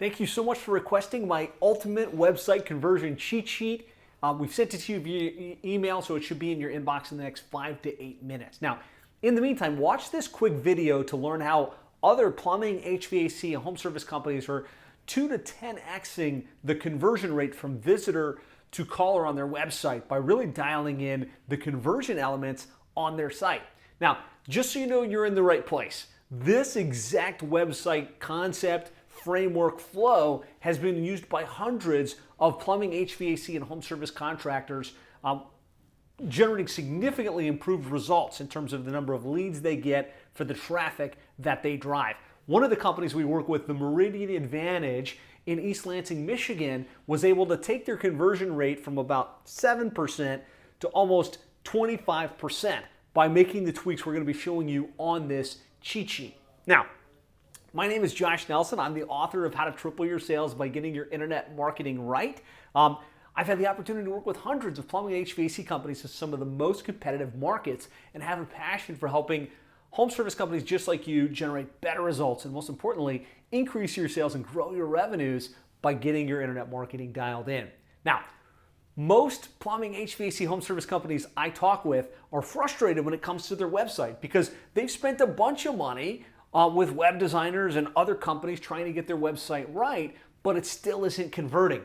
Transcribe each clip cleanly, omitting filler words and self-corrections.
Thank you so much for requesting my ultimate website conversion cheat sheet. We've sent it to you via email, so it should be in your inbox in the next 5 to 8 minutes. Now, in the meantime, watch this quick video to learn how other plumbing, HVAC, and home service companies are 2 to 10xing the conversion rate from visitor to caller on their website by really dialing in the conversion elements on their site. Now, just so you know you're in the right place, this exact website concept, framework, flow has been used by hundreds of plumbing, HVAC, and home service contractors, generating significantly improved results in terms of the number of leads they get for the traffic that they drive. One of the companies we work with, the Meridian Advantage in East Lansing, Michigan, was able to take their conversion rate from about 7% to almost 25% by making the tweaks we're going to be showing you on this cheat sheet. Now, my name is Josh Nelson. I'm the author of How to Triple Your Sales by Getting Your Internet Marketing Right. I've had the opportunity to work with hundreds of plumbing and HVAC companies in some of the most competitive markets and have a passion for helping home service companies just like you generate better results and, most importantly, increase your sales and grow your revenues by getting your internet marketing dialed in. Now, most plumbing, HVAC, home service companies I talk with are frustrated when it comes to their website because they've spent a bunch of money with web designers and other companies trying to get their website right, but it still isn't converting.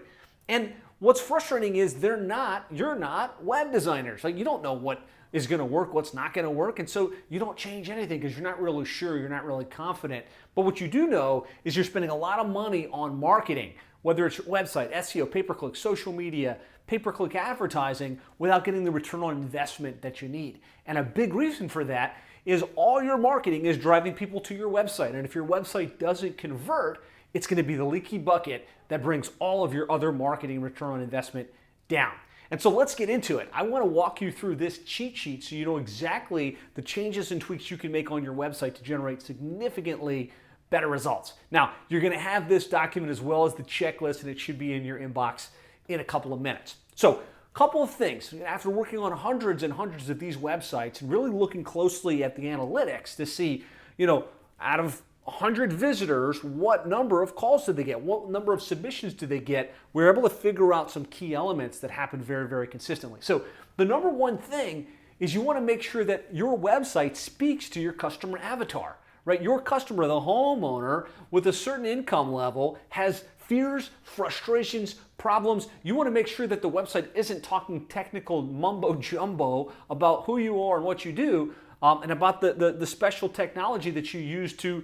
And what's frustrating is you're not web designers. Like, you don't know what is going to work, what's not going to work, and so you don't change anything because you're not really sure, you're not really confident. But what you do know is you're spending a lot of money on marketing, whether it's your website, SEO, pay-per-click, social media, pay-per-click advertising, without getting the return on investment that you need. And a big reason for that is all your marketing is driving people to your website. And if your website doesn't convert, it's going to be the leaky bucket that brings all of your other marketing return on investment down. And so let's get into it. I want to walk you through this cheat sheet so you know exactly the changes and tweaks you can make on your website to generate significantly better results. Now, you're going to have this document as well as the checklist, and it should be in your inbox in a couple of minutes. So, couple of things. After working on hundreds and hundreds of these websites and really looking closely at the analytics to see, out of 100 visitors, what number of calls did they get? What number of submissions did they get? We're able to figure out some key elements that happen very, very consistently. So the number one thing is you want to make sure that your website speaks to your customer avatar, right? Your customer, the homeowner with a certain income level, has fears, frustrations, problems. You want to make sure that the website isn't talking technical mumbo jumbo about who you are and what you do, and about the special technology that you use to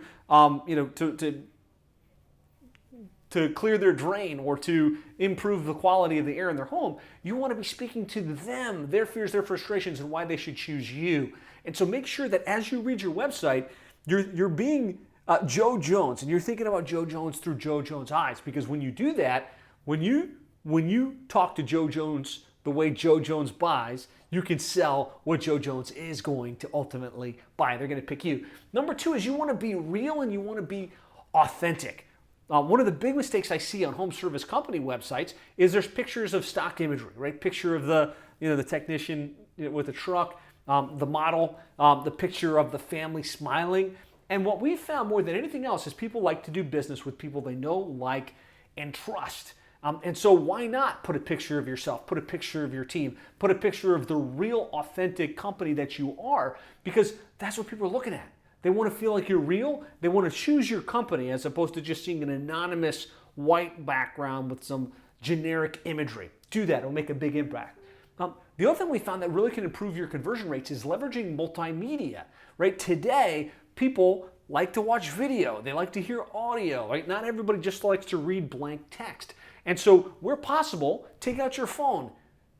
clear their drain or to improve the quality of the air in their home. You want to be speaking to them, their fears, their frustrations, and why they should choose you. And so make sure that as you read your website, you're being Joe Jones, and you're thinking about Joe Jones through Joe Jones' eyes, because when you do that, when you talk to Joe Jones the way Joe Jones buys, you can sell what Joe Jones is going to ultimately buy. They're going to pick you. Number two is you want to be real and you want to be authentic. One of the big mistakes I see on home service company websites is there's pictures of stock imagery, right? Picture of the technician with a truck, the model, the picture of the family smiling. And what we've found more than anything else is people like to do business with people they know, like, and trust. And so why not put a picture of yourself, put a picture of your team, put a picture of the real authentic company that you are, because that's what people are looking at. They want to feel like you're real. They want to choose your company as opposed to just seeing an anonymous white background with some generic imagery. Do that. It'll make a big impact. The other thing we found that really can improve your conversion rates is leveraging multimedia, right? Today, people like to watch video. They like to hear audio, right? Not everybody just likes to read blank text. And so where possible, take out your phone,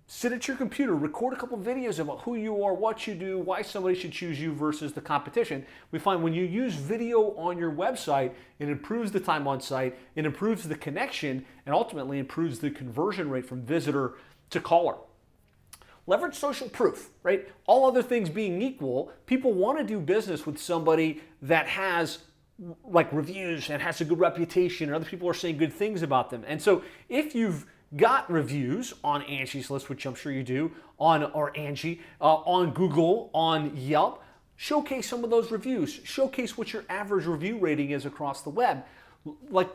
sit at your computer, record a couple videos about who you are, what you do, why somebody should choose you versus the competition. We find when you use video on your website, it improves the time on site, it improves the connection, and ultimately improves the conversion rate from visitor to caller. Leverage social proof, right? All other things being equal, people want to do business with somebody that has like reviews and has a good reputation and other people are saying good things about them. And so if you've got reviews on Angie's List, which I'm sure you do, on Google, on Yelp, showcase some of those reviews. Showcase what your average review rating is across the web. Like,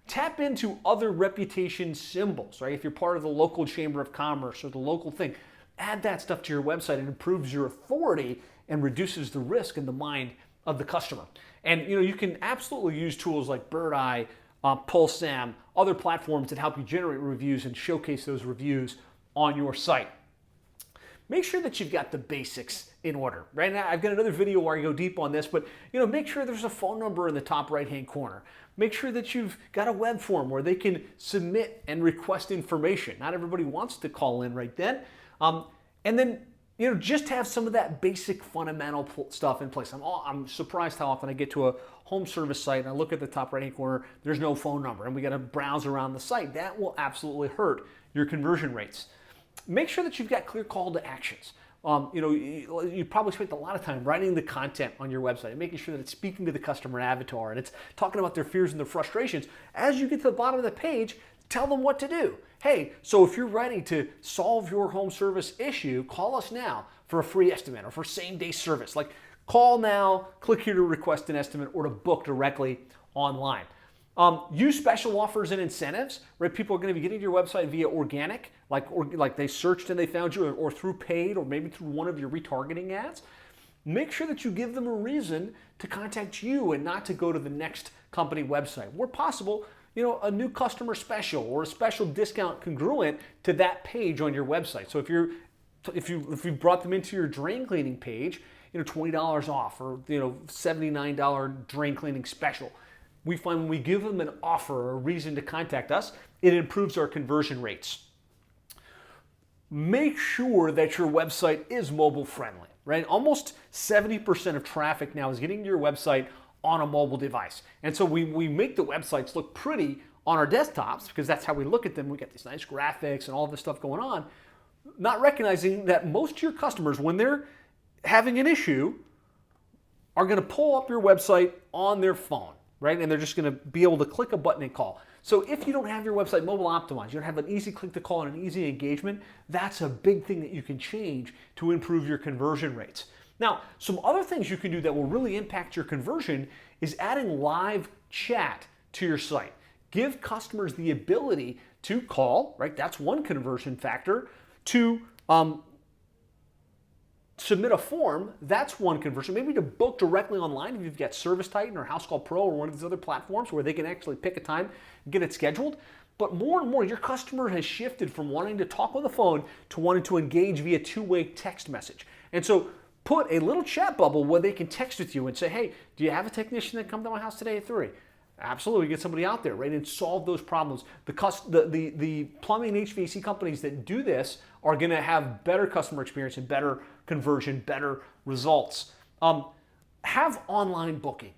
Tap into other reputation symbols, right? If you're part of the local chamber of commerce or the local thing, add that stuff to your website. It improves your authority and reduces the risk in the mind of the customer. And you can absolutely use tools like Birdeye, PulseSam, other platforms that help you generate reviews and showcase those reviews on your site. Make sure that you've got the basics in order. Right now, I've got another video where I go deep on this, but make sure there's a phone number in the top right-hand corner. Make sure that you've got a web form where they can submit and request information. Not everybody wants to call in right then. And then, just have some of that basic fundamental stuff in place. I'm surprised how often I get to a home service site and I look at the top right-hand corner, there's no phone number, and we got to browse around the site. That will absolutely hurt your conversion rates. Make sure that you've got clear call to actions. You probably spent a lot of time writing the content on your website and making sure that it's speaking to the customer avatar and it's talking about their fears and their frustrations. As you get to the bottom of the page, tell them what to do. Hey, so if you're ready to solve your home service issue, call us now for a free estimate or for same-day service. Like, call now, click here to request an estimate or to book directly online. Use special offers and incentives, right? People are going to be getting to your website via organic, like they searched and they found you, or through paid, or maybe through one of your retargeting ads. Make sure that you give them a reason to contact you and not to go to the next company website. Where possible, a new customer special or a special discount congruent to that page on your website. So if you brought them into your drain cleaning page, $20 off or $79 drain cleaning special. We find when we give them an offer or a reason to contact us, it improves our conversion rates. Make sure that your website is mobile friendly, right? Almost 70% of traffic now is getting to your website on a mobile device. And so we make the websites look pretty on our desktops because that's how we look at them. We get these nice graphics and all this stuff going on, not recognizing that most of your customers, when they're having an issue, are going to pull up your website on their phone. Right? And they're just going to be able to click a button and call. So if you don't have your website mobile optimized, you don't have an easy click to call and an easy engagement, that's a big thing that you can change to improve your conversion rates. Now, some other things you can do that will really impact your conversion is adding live chat to your site. Give customers the ability to call, right? That's one conversion factor. To submit a form, that's one conversion. Maybe to book directly online if you've got Service Titan or House Call Pro or one of these other platforms where they can actually pick a time and get it scheduled. But more and more, your customer has shifted from wanting to talk on the phone to wanting to engage via two-way text message. And so put a little chat bubble where they can text with you and say, hey, do you have a technician that come to my house today at 3? Absolutely, get somebody out there, right, and solve those problems. The plumbing and HVAC companies that do this are going to have better customer experience and better conversion, better results. Have online booking,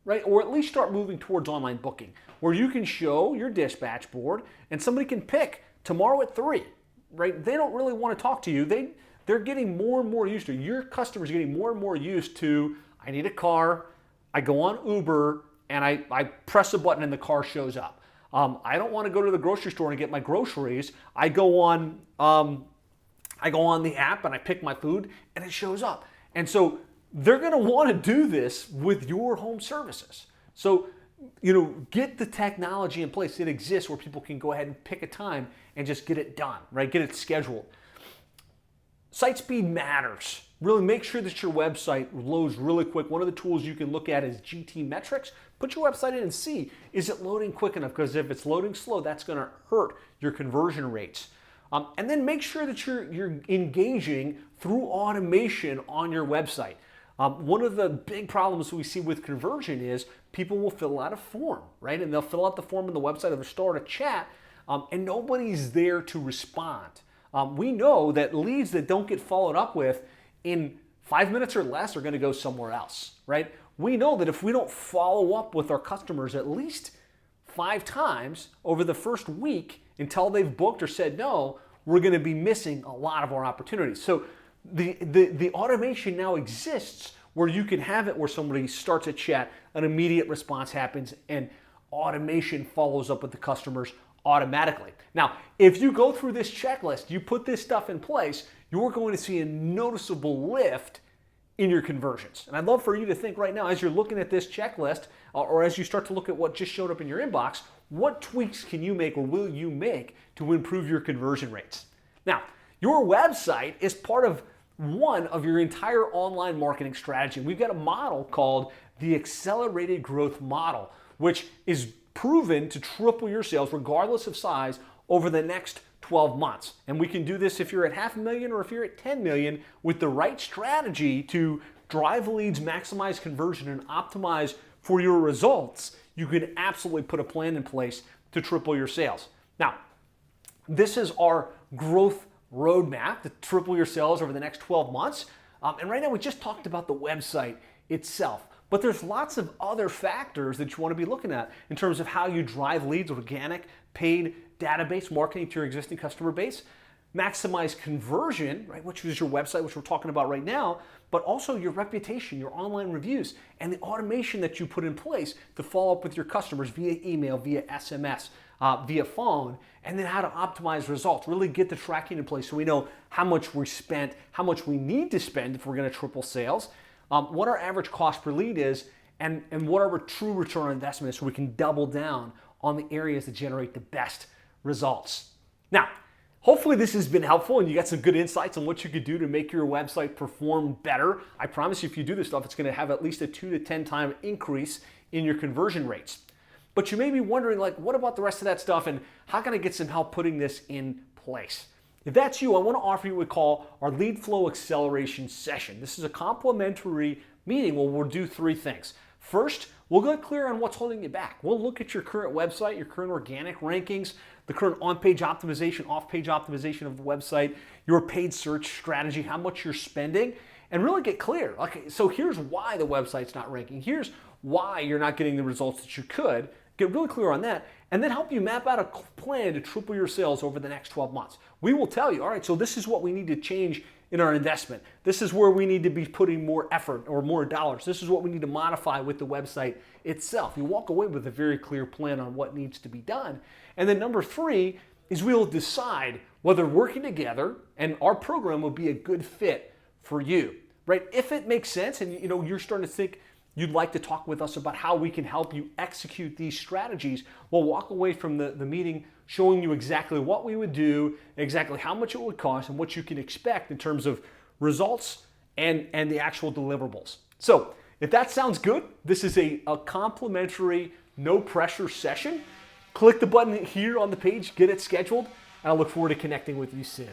right, or at least start moving towards online booking, where you can show your dispatch board and somebody can pick tomorrow at 3, right? They don't really want to talk to you. They're getting more and more used to it. Your customers are getting more and more used to, I need a car, I go on Uber, and I press a button and the car shows up. I don't want to go to the grocery store and get my groceries. I go on the app and I pick my food and it shows up. And so they're going to want to do this with your home services. So, get the technology in place. It exists where people can go ahead and pick a time and just get it done, right? Get it scheduled. Site speed matters. Really make sure that your website loads really quick. One of the tools you can look at is GT metrics. Put your website in and see, is it loading quick enough? Because if it's loading slow, that's going to hurt your conversion rates. And then make sure that you're engaging through automation on your website. One of the big problems we see with conversion is people will fill out a form, right? And they'll fill out the form on the website or they'll start a chat, and nobody's there to respond. We know that leads that don't get followed up with in 5 minutes or less are going to go somewhere else, right? We know that if we don't follow up with our customers at least 5 times over the first week until they've booked or said no, we're going to be missing a lot of our opportunities. So the automation now exists where you can have it where somebody starts a chat, an immediate response happens, and automation follows up with the customers automatically. Now, if you go through this checklist, you put this stuff in place, you're going to see a noticeable lift in your conversions. And I'd love for you to think right now, as you're looking at this checklist, or as you start to look at what just showed up in your inbox, what tweaks can you make or will you make to improve your conversion rates? Now, your website is part of one of your entire online marketing strategy. We've got a model called the Accelerated Growth Model, which is proven to triple your sales regardless of size over the next 12 months. And we can do this if you're at 500,000 or if you're at 10 million with the right strategy to drive leads, maximize conversion, and optimize for your results. You can absolutely put a plan in place to triple your sales. Now, this is our growth roadmap to triple your sales over the next 12 months. And right now we just talked about the website itself. But there's lots of other factors that you want to be looking at in terms of how you drive leads, organic, paid, database marketing to your existing customer base, maximize conversion, right, which is your website, which we're talking about right now, but also your reputation, your online reviews, and the automation that you put in place to follow up with your customers via email, via SMS, via phone, and then how to optimize results. Really get the tracking in place so we know how much we spent, how much we need to spend if we're going to triple sales, what our average cost per lead is, and what our true return on investment is so we can double down on the areas that generate the best results. Now, hopefully this has been helpful and you got some good insights on what you could do to make your website perform better. I promise you if you do this stuff, it's going to have at least a 2 to 10 time increase in your conversion rates. But you may be wondering, like, what about the rest of that stuff and how can I get some help putting this in place? If that's you, I want to offer you what we call our Lead Flow Acceleration Session. This is a complimentary meeting where we'll do 3 things. First, we'll get clear on what's holding you back. We'll look at your current website, your current organic rankings, the current on-page optimization, off-page optimization of the website, your paid search strategy, how much you're spending, and really get clear. Okay, so here's why the website's not ranking. Here's why you're not getting the results that you could. Get really clear on that, and then help you map out a plan to triple your sales over the next 12 months. We will tell you, all right, so this is what we need to change in our investment. This is where we need to be putting more effort or more dollars. This is what we need to modify with the website itself. You walk away with a very clear plan on what needs to be done. And then number 3 is we'll decide whether working together and our program will be a good fit for you, right? If it makes sense and you're starting to think you'd like to talk with us about how we can help you execute these strategies, we'll walk away from the meeting showing you exactly what we would do, exactly how much it would cost, and what you can expect in terms of results and the actual deliverables. So if that sounds good, this is a complimentary, no pressure session. Click the button here on the page, get it scheduled, and I look forward to connecting with you soon.